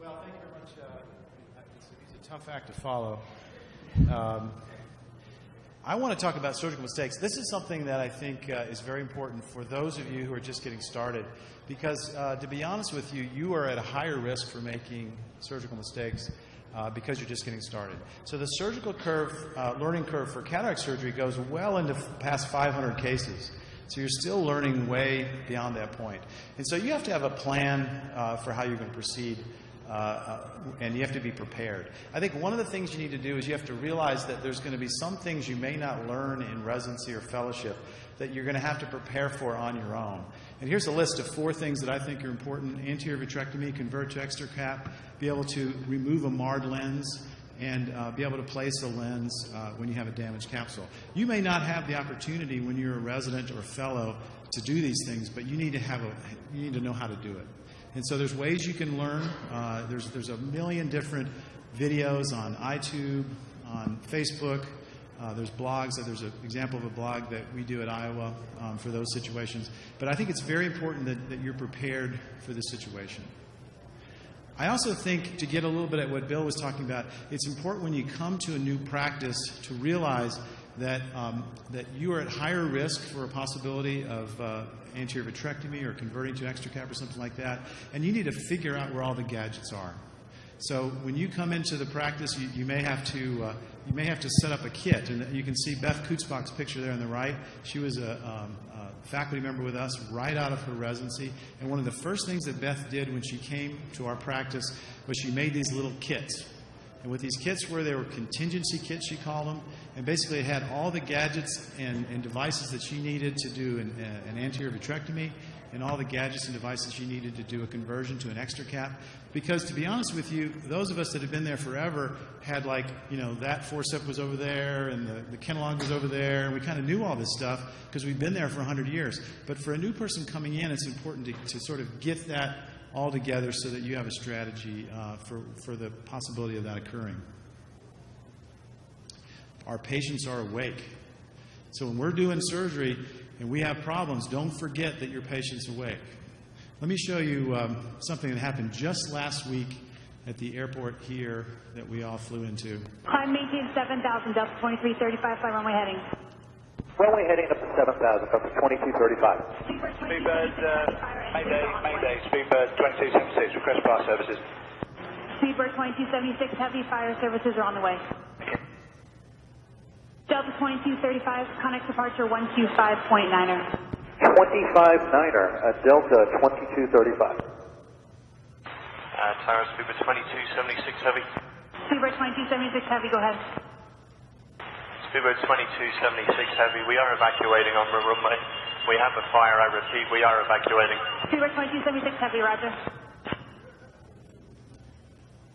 Well, thank you very much. It's a tough act to follow. I want to talk about surgical mistakes. This is something that I think is very important for those of you who are just getting started, because to be honest with you, you are at a higher risk for making surgical mistakes because you're just getting started. So the surgical learning curve for cataract surgery goes well into past 500 cases. So you're still learning way beyond that point. And so you have to have a plan for how you're going to proceed. And you have to be prepared. I think one of the things you need to do is you have to realize that there's going to be some things you may not learn in residency or fellowship that you're going to have to prepare for on your own. And here's a list of 4 things that I think are important: anterior vitrectomy, convert to extra cap, be able to remove a marred lens, and be able to place a lens when you have a damaged capsule. You may not have the opportunity when you're a resident or a fellow to do these things, but you need to know how to do it. And so there's ways you can learn. There's a million different videos on iTube, on Facebook. There's blogs. There's an example of a blog that we do at Iowa for those situations. But I think it's very important that you're prepared for this situation. I also think, to get a little bit at what Bill was talking about, it's important when you come to a new practice to realize that you are at higher risk for a possibility of anterior vitrectomy or converting to extra cap or something like that, and you need to figure out where all the gadgets are. So when you come into the practice, you may have to set up a kit, and you can see Beth Kutzbach's picture there on the right. She was a faculty member with us right out of her residency, and one of the first things that Beth did when she came to our practice was she made these little kits. And what these kits were, they were contingency kits, she called them, and basically it had all the gadgets and devices that she needed to do an anterior vitrectomy, and all the gadgets and devices she needed to do a conversion to an extra cap. Because to be honest with you, those of us that have been there forever had that forceps was over there and the Kenalog was over there, and we kind of knew all this stuff because we've been there for 100 years. But for a new person coming in, it's important to sort of get that all together so that you have a strategy for the possibility of that occurring. Our patients are awake. So when we're doing surgery and we have problems, don't forget that your patient's awake. Let me show you something that happened just last week at the airport here that we all flew into. Climb maintain 7,000, Delta 2335, fly runway heading. Runway heading up to 7,000, Delta 2235. Speedbird, Mayday, Speedbird 2276, request fire services. Speedbird 2276, heavy fire services are on the way. Delta 2235, connect departure 125.9er. 25.9er, Delta 2235. Tower Speedbird 2276 heavy. Speedbird 2276 heavy, go ahead. Speedbird 2276 heavy, we are evacuating on the runway. We have a fire, I repeat, we are evacuating. Speedbird 2276 heavy, roger.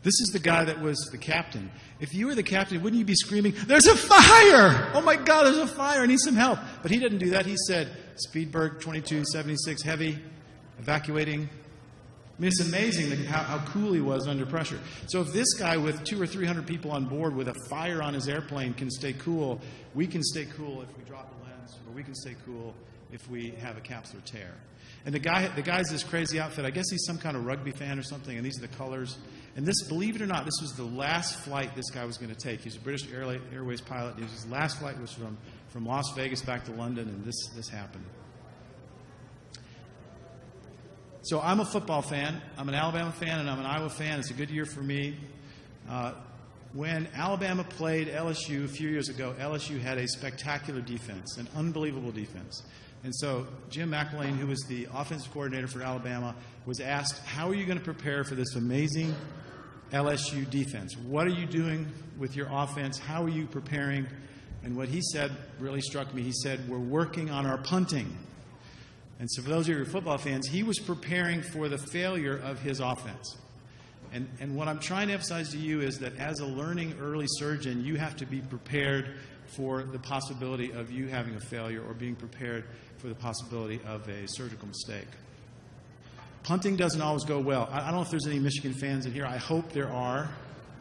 This is the guy that was the captain. If you were the captain, wouldn't you be screaming, "There's a fire! Oh my God, there's a fire, I need some help." But he didn't do that. He said, Speedbird 2276 heavy, evacuating. I mean, it's amazing how cool he was under pressure. So if this guy with 200 or 300 people on board with a fire on his airplane can stay cool, we can stay cool if we drop a lens, or we can stay cool if we have a capsular tear. And the guy's this crazy outfit. I guess he's some kind of rugby fan or something, and these are the colors. And this, believe it or not, this was the last flight this guy was going to take. He's a British Airways pilot. His last flight was from Las Vegas back to London, and this happened. So I'm a football fan. I'm an Alabama fan, and I'm an Iowa fan. It's a good year for me. When Alabama played LSU a few years ago, LSU had a spectacular defense, an unbelievable defense. And so Jim McElwain, who was the offensive coordinator for Alabama, was asked, how are you going to prepare for this amazing LSU defense? What are you doing with your offense? How are you preparing? And what he said really struck me. He said, we're working on our punting. And so for those of you who are football fans, he was preparing for the failure of his offense. And what I'm trying to emphasize to you is that as a learning early surgeon, you have to be prepared for the possibility of you having a failure or being prepared for the possibility of a surgical mistake. Punting doesn't always go well. I don't know if there's any Michigan fans in here. I hope there are.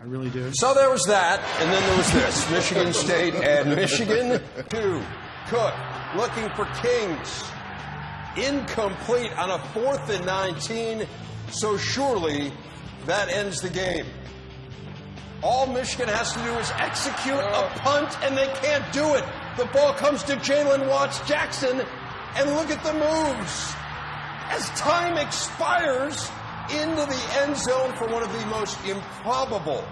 I really do. So there was that, and then there was this. Michigan State and Michigan 2. Cook looking for Kings. Incomplete on a 4th and 19. So surely that ends the game. All Michigan has to do is execute a punt, and they can't do it. The ball comes to Jalen Watts-Jackson, and look at the moves. As time expires into the end zone for one of the most improbable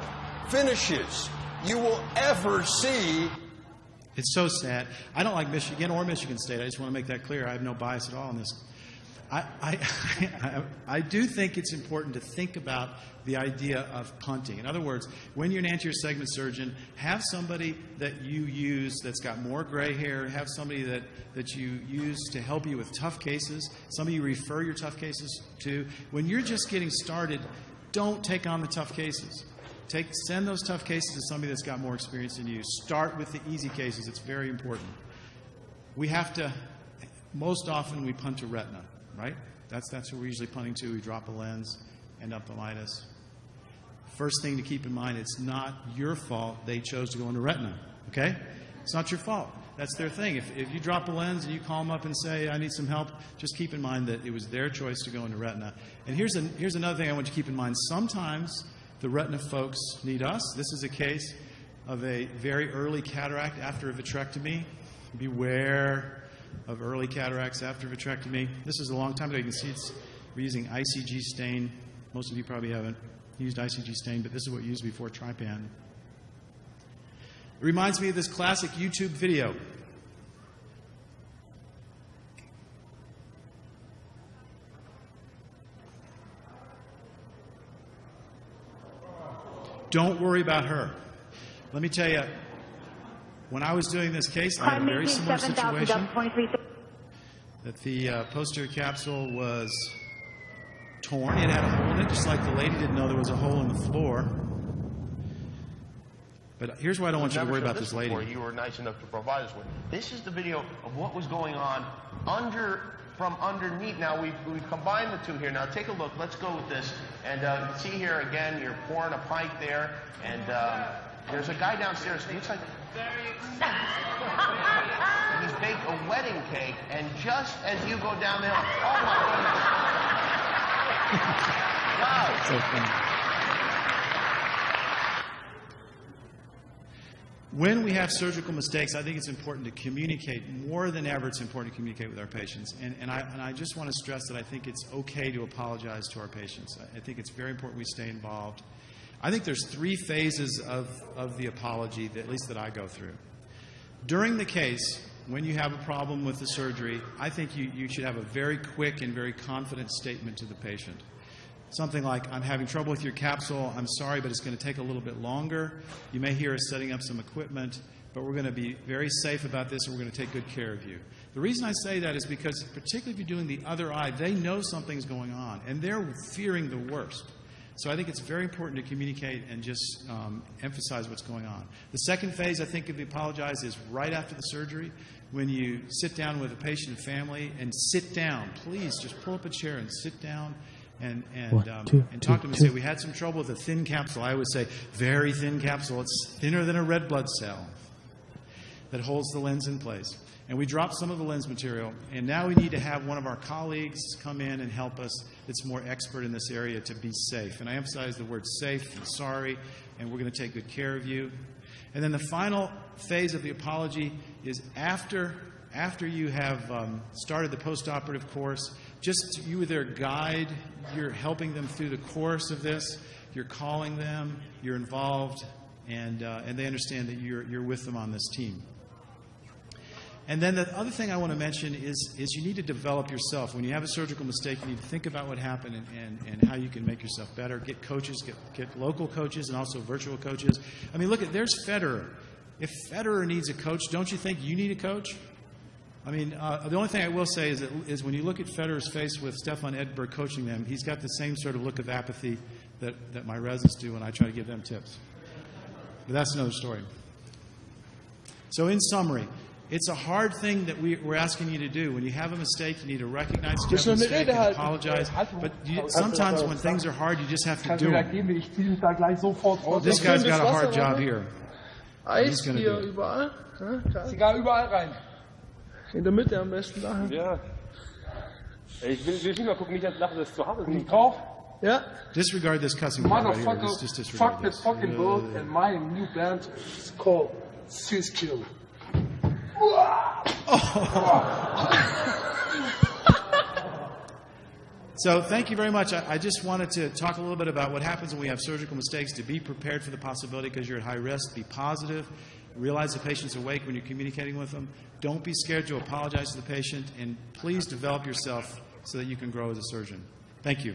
finishes you will ever see. It's so sad. I don't like Michigan or Michigan State. I just want to make that clear. I have no bias at all in this. I do think it's important to think about the idea of punting. In other words, when you're an anterior segment surgeon, have somebody that you use that's got more gray hair, have somebody that you use to help you with tough cases, somebody you refer your tough cases to. When you're just getting started, don't take on the tough cases. Send those tough cases to somebody that's got more experience than you. Start with the easy cases. It's very important. We have to, most often we punt to retina, right? That's what we're usually punting to. We drop a lens, endophthalmitis. First thing to keep in mind, it's not your fault they chose to go into retina, okay? It's not your fault. That's their thing. If you drop a lens and you call them up and say, I need some help, just keep in mind that it was their choice to go into retina. And here's another thing I want you to keep in mind. Sometimes the retina folks need us. This is a case of a very early cataract after a vitrectomy. Beware of early cataracts after vitrectomy. This is a long time ago. You can see we're using ICG stain. Most of you probably haven't used ICG stain, but this is what we used before Trypan. It reminds me of this classic YouTube video. Don't worry about her. Let me tell you, when I was doing this case, I had a very similar situation. That the posterior capsule was torn. It had a hole in it, just like the lady didn't know there was a hole in the floor. But here's why I don't want you to worry about this lady. You were nice enough to provide us with. This is the video of what was going on from underneath. Now we've combined the two here. Now take a look. Let's go with this. And see here again, you're pouring a pint there, and there's a guy downstairs. It looks like he's baked a wedding cake, and just as you go down the hill, oh my goodness! Wow. So funny. When we have surgical mistakes, I think it's important to communicate. More than ever, it's important to communicate with our patients. And I just want to stress that I think it's okay to apologize to our patients. I think it's very important we stay involved. I think there's 3 phases of the apology, at least that I go through. During the case, when you have a problem with the surgery, I think you should have a very quick and very confident statement to the patient. Something like, I'm having trouble with your capsule. I'm sorry, but it's going to take a little bit longer. You may hear us setting up some equipment, but we're going to be very safe about this, and we're going to take good care of you. The reason I say that is because, particularly if you're doing the other eye, they know something's going on, and they're fearing the worst. So I think it's very important to communicate and just emphasize what's going on. The second phase, I think, of the apologize is right after the surgery, when you sit down with a patient and family, and sit down. Please just pull up a chair and sit down. And talk to them and say, we had some trouble with a thin capsule. I always say, very thin capsule. It's thinner than a red blood cell that holds the lens in place. And we dropped some of the lens material, and now we need to have one of our colleagues come in and help us that's more expert in this area to be safe. And I emphasize the word safe and sorry, and we're going to take good care of you. And then the final phase of the apology is after you have started the postoperative course, just you were their guide, you're helping them through the course of this, you're calling them, you're involved, and they understand that you're with them on this team. And then the other thing I want to mention is you need to develop yourself. When you have a surgical mistake, you need to think about what happened and how you can make yourself better. Get coaches, get local coaches and also virtual coaches. I mean, look, there's Federer. If Federer needs a coach, don't you think you need a coach? I mean, the only thing I will say is when you look at Federer's face with Stefan Edberg coaching them, he's got the same sort of look of apathy that my residents do when I try to give them tips. But that's another story. So in summary, it's a hard thing that we're asking you to do. When you have a mistake, you need to recognize you have a mistake and apologize. But sometimes when things are hard, you just have to do them. This guy's got a hard job here. He's going to do it. Überall. Sogar überall rein. In der Mitte am besten. Dahin. Ja. Wir mal gucken, nicht ans Lachen, das ist zu hart. Und drauf. Yeah. Disregard this cussing part right here. Motherfucker, Just disregard fuck the this. fucking world, and my new band is called Sis Kill. So thank you very much. I just wanted to talk a little bit about what happens when we have surgical mistakes, to be prepared for the possibility because you're at high risk. Be positive. Realize the patient's awake when you're communicating with them. Don't be scared to apologize to the patient. And please develop yourself so that you can grow as a surgeon. Thank you.